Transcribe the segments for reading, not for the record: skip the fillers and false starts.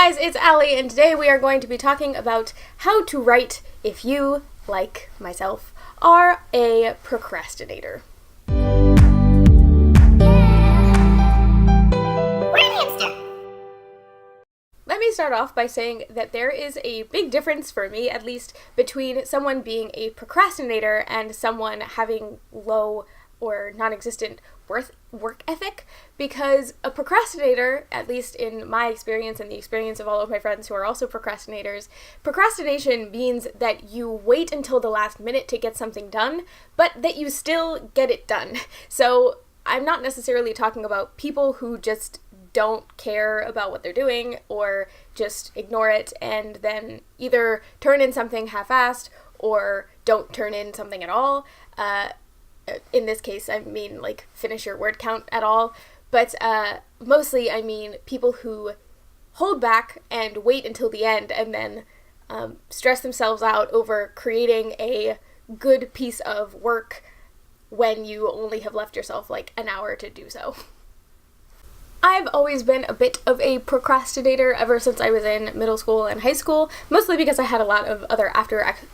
guys, it's Allie, and today we are going to be talking about how to write if you, like myself, are a procrastinator. Let me start off by saying that there is a big difference, for me at least, between someone being a procrastinator and someone having low or non-existent work ethic, because a procrastinator, at least in my experience and the experience of all of my friends who are also procrastinators, procrastination means that you wait until the last minute to get something done, but that you still get it done. So I'm not necessarily talking about people who just don't care about what they're doing or just ignore it and then either turn in something half-assed or don't turn in something at all. In this case, I mean, like, finish your word count at all. But mostly, I mean people who hold back and wait until the end and then stress themselves out over creating a good piece of work when you only have left yourself, like, an hour to do so. I've always been a bit of a procrastinator ever since I was in middle school and high school, mostly because I had a lot of other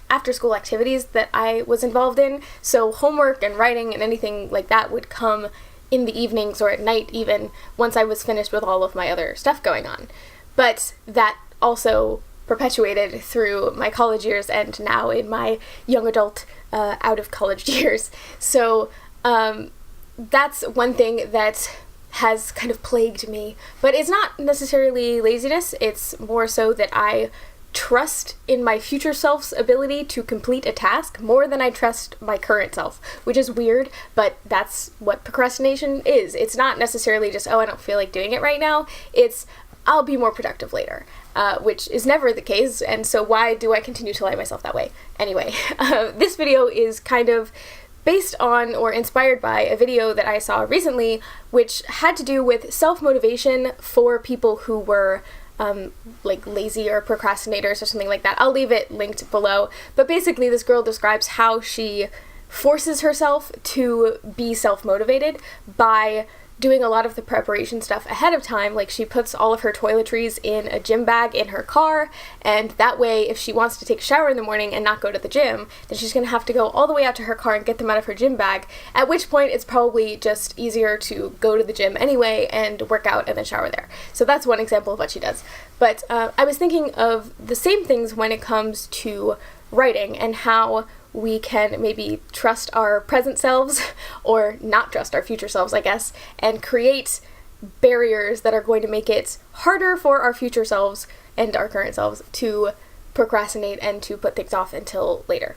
after-school activities that I was involved in, so homework and writing and anything like that would come in the evenings or at night even, once I was finished with all of my other stuff going on. But that also perpetuated through my college years and now in my young adult out-of-college years. So that's one thing that has kind of plagued me, but it's not necessarily laziness. It's more so that I trust in my future self's ability to complete a task more than I trust my current self, which is weird, but that's what procrastination is. It's not necessarily just, oh, I don't feel like doing it right now. It's, I'll be more productive later, which is never the case, and so why do I continue to lie myself that way? Anyway, this video is kind of based on or inspired by a video that I saw recently, which had to do with self-motivation for people who were like lazy or procrastinators or something like that. I'll leave it linked below. But basically this girl describes how she forces herself to be self-motivated by doing a lot of the preparation stuff ahead of time. Like, she puts all of her toiletries in a gym bag in her car, and that way if she wants to take a shower in the morning and not go to the gym, then she's gonna have to go all the way out to her car and get them out of her gym bag, at which point it's probably just easier to go to the gym anyway and work out and then shower there. So that's one example of what she does. But I was thinking of the same things when it comes to writing and how we can maybe trust our present selves, or not trust our future selves, I guess, and create barriers that are going to make it harder for our future selves and our current selves to procrastinate and to put things off until later.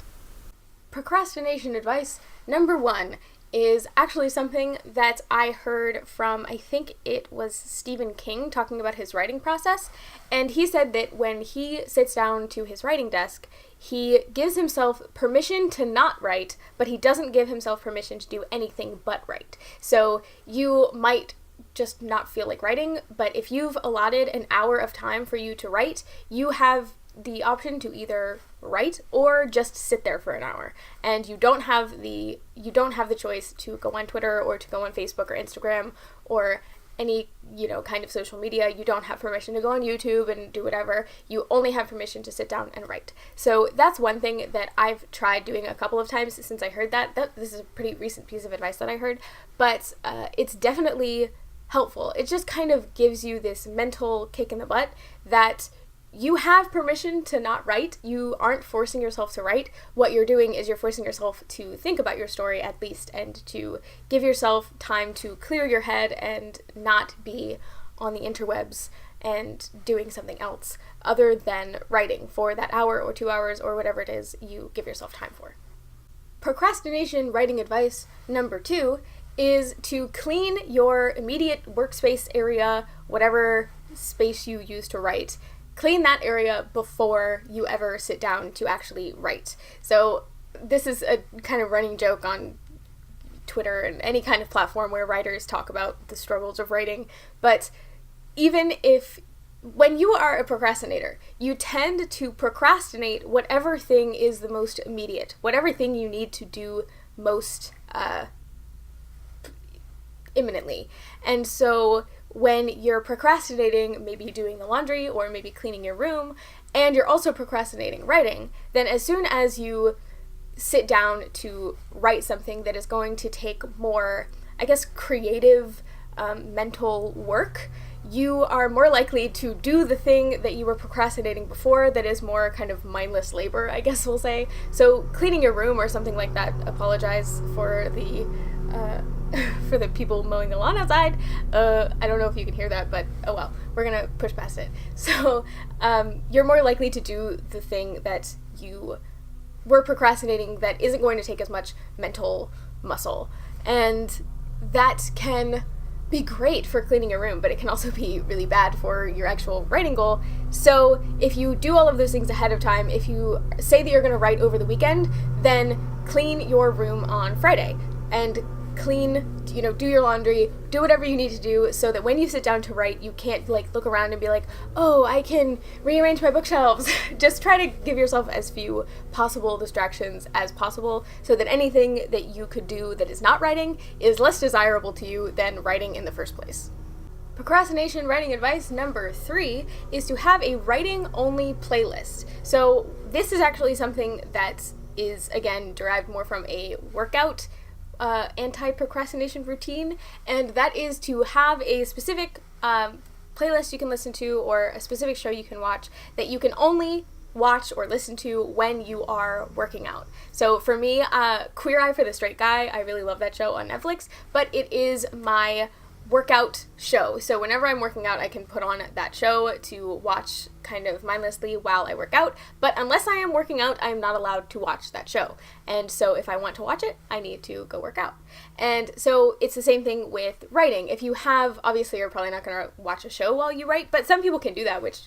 Procrastination advice number 1 is actually something that I heard from, I think it was Stephen King, talking about his writing process, and he said that when he sits down to his writing desk, he gives himself permission to not write, but he doesn't give himself permission to do anything but write. So you might just not feel like writing, but if you've allotted an hour of time for you to write, you have the option to either write or just sit there for an hour, and you don't have the choice to go on Twitter or to go on Facebook or Instagram or any, kind of social media. You don't have permission to go on YouTube and do whatever. You only have permission to sit down and write. So that's one thing that I've tried doing a couple of times since I heard that. This is a pretty recent piece of advice that I heard, but it's definitely helpful. It just kind of gives you this mental kick in the butt that you have permission to not write. You aren't forcing yourself to write. What you're doing is you're forcing yourself to think about your story at least, and to give yourself time to clear your head and not be on the interwebs and doing something else other than writing for that hour or 2 hours or whatever it is you give yourself time for. Procrastination writing advice number 2 is to clean your immediate workspace area, whatever space you use to write. Clean that area before you ever sit down to actually write. So this is a kind of running joke on Twitter and any kind of platform where writers talk about the struggles of writing. But even if, when you are a procrastinator, you tend to procrastinate whatever thing is the most immediate, whatever thing you need to do most imminently. And so when you're procrastinating, maybe doing the laundry or maybe cleaning your room, and you're also procrastinating writing, then as soon as you sit down to write something that is going to take more, I guess, creative mental work, you are more likely to do the thing that you were procrastinating before that is more kind of mindless labor, I guess we'll say. So cleaning your room or something like that, apologize for the for the people mowing the lawn outside. I don't know if you can hear that, but oh well, we're gonna push past it. So you're more likely to do the thing that you were procrastinating that isn't going to take as much mental muscle. And that can be great for cleaning your room, but it can also be really bad for your actual writing goal. So if you do all of those things ahead of time, if you say that you're going to write over the weekend, then clean your room on Friday and do your laundry, do whatever you need to do so that when you sit down to write, you can't look around and be like, oh, I can rearrange my bookshelves. Just try to give yourself as few possible distractions as possible so that anything that you could do that is not writing is less desirable to you than writing in the first place. Procrastination writing advice number 3 is to have a writing-only playlist. So this is actually something that is, again, derived more from a workout anti-procrastination routine, and that is to have a specific playlist you can listen to or a specific show you can watch that you can only watch or listen to when you are working out. So for me, Queer Eye for the Straight Guy, I really love that show on Netflix, but it is my workout show. So whenever I'm working out, I can put on that show to watch kind of mindlessly while I work out. But unless I am working out, I'm not allowed to watch that show. And so if I want to watch it, I need to go work out. And so it's the same thing with writing. If you have, obviously you're probably not going to watch a show while you write, but some people can do that, which,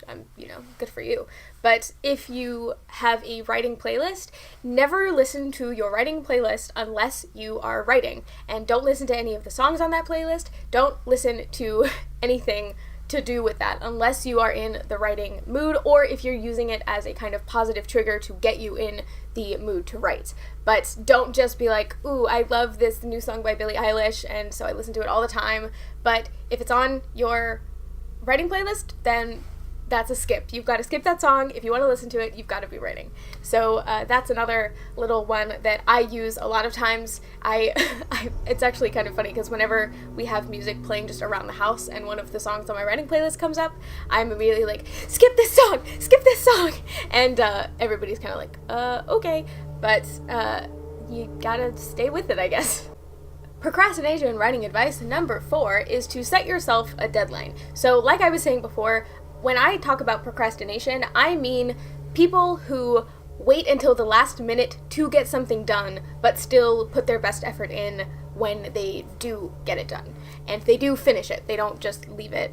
good for you. But if you have a writing playlist, never listen to your writing playlist unless you are writing. And don't listen to any of the songs on that playlist. Don't listen to anything to do with that unless you are in the writing mood or if you're using it as a kind of positive trigger to get you in the mood to write. But don't just be like, ooh, I love this new song by Billie Eilish and so I listen to it all the time. But if it's on your writing playlist, then that's a skip. You've got to skip that song. If you want to listen to it, you've got to be writing. So that's another little one that I use a lot of times. It's actually kind of funny because whenever we have music playing just around the house and one of the songs on my writing playlist comes up, I'm immediately like, skip this song, and everybody's kind of like, okay, but you gotta stay with it, I guess. Procrastination writing advice number 4 is to set yourself a deadline. So like I was saying before, when I talk about procrastination, I mean people who wait until the last minute to get something done, but still put their best effort in when they do get it done. And they do finish it. They don't just leave it,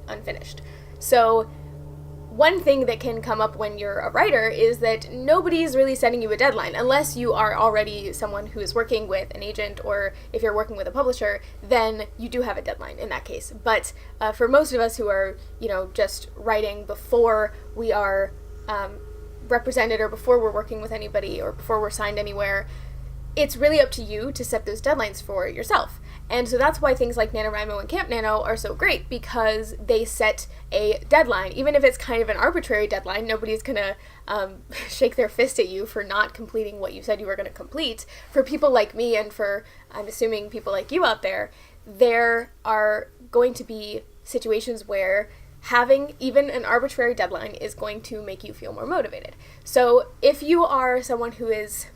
unfinished. So one thing that can come up when you're a writer is that nobody's really setting you a deadline unless you are already someone who is working with an agent, or if you're working with a publisher, then you do have a deadline in that case. But for most of us who are, just writing before we are represented or before we're working with anybody or before we're signed anywhere, it's really up to you to set those deadlines for yourself. And so that's why things like NaNoWriMo and Camp Nano are so great, because they set a deadline. Even if it's kind of an arbitrary deadline, nobody's going to shake their fist at you for not completing what you said you were going to complete. For people like me, and for, I'm assuming, people like you out there are going to be situations where having even an arbitrary deadline is going to make you feel more motivated. So if you are someone who is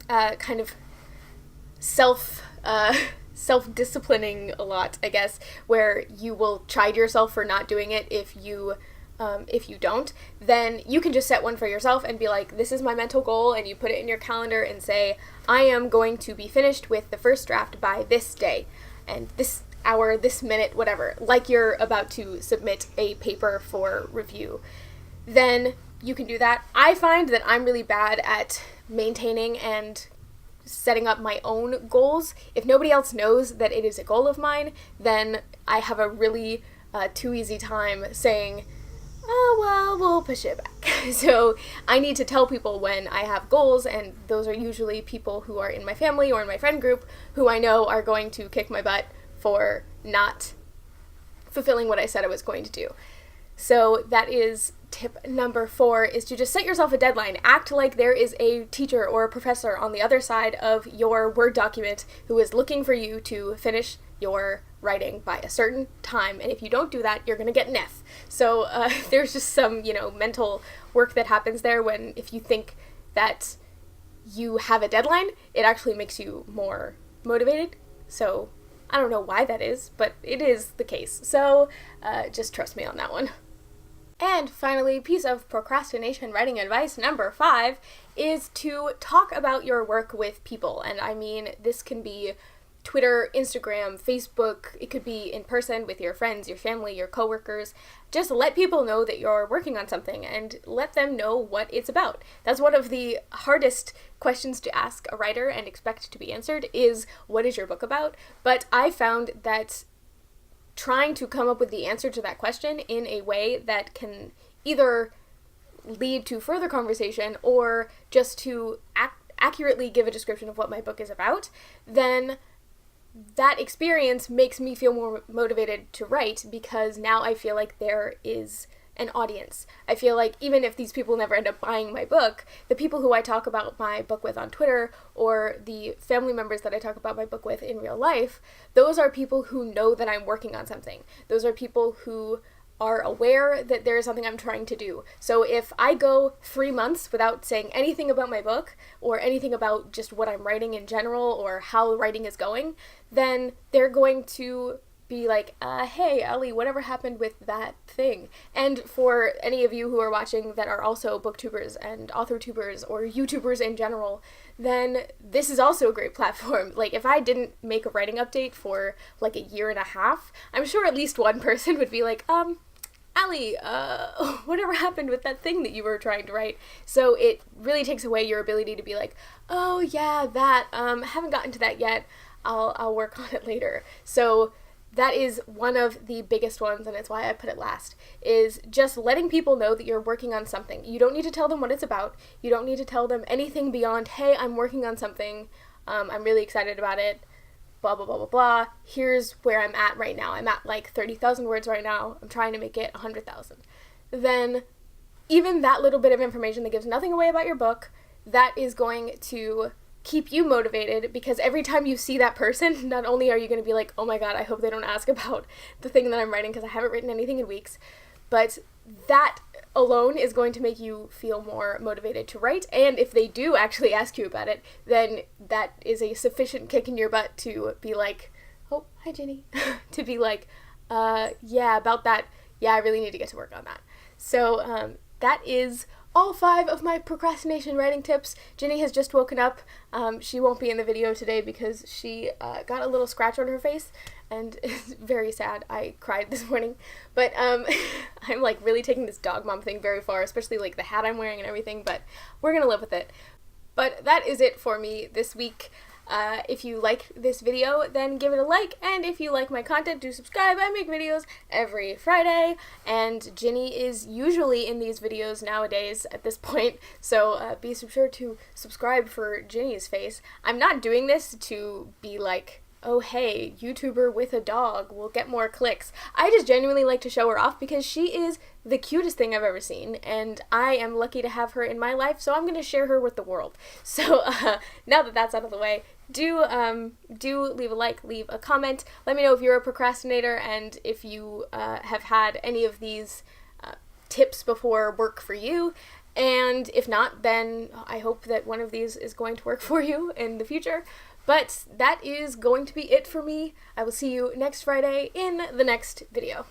kind of self-disciplining a lot, I guess, where you will chide yourself for not doing it if you don't, then you can just set one for yourself and be like, this is my mental goal, and you put it in your calendar and say, I am going to be finished with the first draft by this day, and this hour, this minute, whatever, like you're about to submit a paper for review. Then you can do that. I find that I'm really bad at maintaining and setting up my own goals. If nobody else knows that it is a goal of mine, then I have a really too easy time saying, oh, well, we'll push it back. So I need to tell people when I have goals, and those are usually people who are in my family or in my friend group who I know are going to kick my butt for not fulfilling what I said I was going to do. So that is tip number 4, is to just set yourself a deadline. Act like there is a teacher or a professor on the other side of your Word document who is looking for you to finish your writing by a certain time. And if you don't do that, you're going to get an F. So there's just some, mental work that happens there when if you think that you have a deadline, it actually makes you more motivated. So I don't know why that is, but it is the case. So just trust me on that one. And finally, piece of procrastination writing advice number 5 is to talk about your work with people. And I mean, this can be Twitter, Instagram, Facebook, it could be in person with your friends, your family, your coworkers. Just let people know that you're working on something and let them know what it's about. That's one of the hardest questions to ask a writer and expect to be answered is, what is your book about? But I found that trying to come up with the answer to that question in a way that can either lead to further conversation or just to accurately give a description of what my book is about, then that experience makes me feel more motivated to write, because now I feel like there is an audience. I feel like even if these people never end up buying my book, the people who I talk about my book with on Twitter, or the family members that I talk about my book with in real life, those are people who know that I'm working on something. Those are people who are aware that there is something I'm trying to do. So if I go 3 months without saying anything about my book, or anything about just what I'm writing in general, or how writing is going, then they're going to be like, hey, Ellie, whatever happened with that thing? And for any of you who are watching that are also booktubers and author tubers or YouTubers in general, then this is also a great platform. Like, if I didn't make a writing update for like a year and a half, I'm sure at least one person would be like, Allie, whatever happened with that thing that you were trying to write? So it really takes away your ability to be like, oh yeah, that, haven't gotten to that yet, I'll work on it later. So that is one of the biggest ones, and it's why I put it last, is just letting people know that you're working on something. You don't need to tell them what it's about. You don't need to tell them anything beyond, hey, I'm working on something, I'm really excited about it, blah, blah, blah, blah, blah. Here's where I'm at right now. I'm at like 30,000 words right now. I'm trying to make it 100,000. Then even that little bit of information that gives nothing away about your book, that is going to keep you motivated, because every time you see that person, not only are you going to be like, oh my god, I hope they don't ask about the thing that I'm writing because I haven't written anything in weeks, but that alone is going to make you feel more motivated to write. And if they do actually ask you about it, then that is a sufficient kick in your butt to be like, oh, hi Ginny, to be like, yeah, about that, yeah, I really need to get to work on that. So that is all 5 of my procrastination writing tips. Ginny has just woken up. She won't be in the video today because she got a little scratch on her face, and it's very sad. I cried this morning. But I'm like really taking this dog mom thing very far, especially like the hat I'm wearing and everything, but we're gonna live with it. But that is it for me this week. If you like this video, then give it a like, and if you like my content, do subscribe. I make videos every Friday, and Ginny is usually in these videos nowadays at this point, so be sure to subscribe for Ginny's face. I'm not doing this to be like, oh hey, YouTuber with a dog will get more clicks. I just genuinely like to show her off because she is the cutest thing I've ever seen, and I am lucky to have her in my life, so I'm going to share her with the world. So now that that's out of the way, do leave a like, leave a comment. Let me know if you're a procrastinator and if you have had any of these tips before work for you. And if not, then I hope that one of these is going to work for you in the future. But that is going to be it for me. I will see you next Friday in the next video.